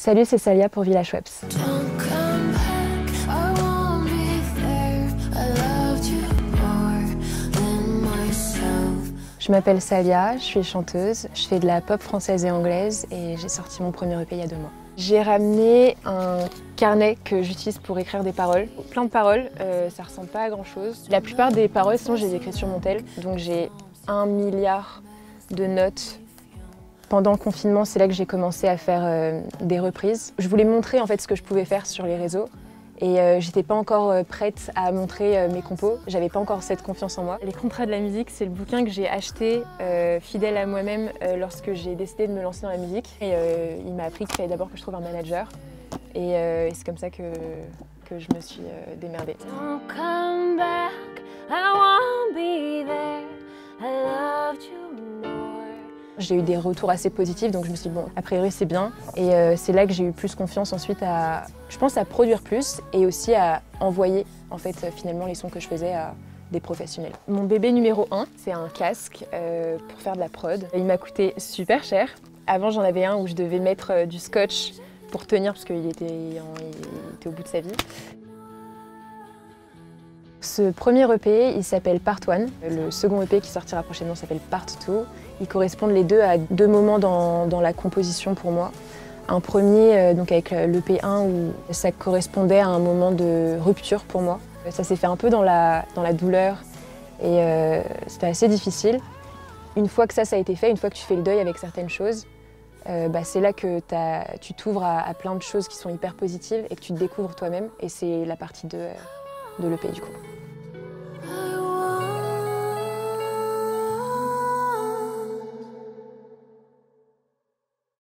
Salut, c'est Salia pour Village Webs. Je m'appelle Salia, je suis chanteuse, je fais de la pop française et anglaise et j'ai sorti mon premier EP il y a 2 mois. J'ai ramené un carnet que j'utilise pour écrire des paroles. Plein de paroles, ça ressemble pas à grand chose. La plupart des paroles, sinon je les écris sur mon tel, donc j'ai 1 milliard de notes. Pendant le confinement, c'est là que j'ai commencé à faire des reprises. Je voulais montrer en fait ce que je pouvais faire sur les réseaux et j'étais pas encore prête à montrer mes compos. J'avais pas encore cette confiance en moi. Les contrats de la musique, c'est le bouquin que j'ai acheté fidèle à moi-même lorsque j'ai décidé de me lancer dans la musique. Et il m'a appris qu'il fallait d'abord que je trouve un manager et c'est comme ça que je me suis démerdée. Don't come back, I won't be there. I loved you more. J'ai eu des retours assez positifs, donc je me suis dit bon, a priori c'est bien. Et c'est là que j'ai eu plus confiance ensuite je pense à produire plus et aussi à envoyer en fait finalement les sons que je faisais à des professionnels. Mon bébé numéro 1, c'est un casque pour faire de la prod. Il m'a coûté super cher. Avant j'en avais un où je devais mettre du scotch pour tenir parce qu'il était au bout de sa vie. Ce premier EP, il s'appelle Part 1. Le second EP qui sortira prochainement s'appelle Part 2. Ils correspondent les deux à 2 moments dans la composition pour moi. Un premier, donc avec l'EP 1, où ça correspondait à un moment de rupture pour moi. Ça s'est fait un peu dans la douleur et c'était assez difficile. Une fois que ça a été fait, une fois que tu fais le deuil avec certaines choses, c'est là que tu t'ouvres à plein de choses qui sont hyper positives et que tu te découvres toi-même. Et c'est la partie 2 de l'EP du coup.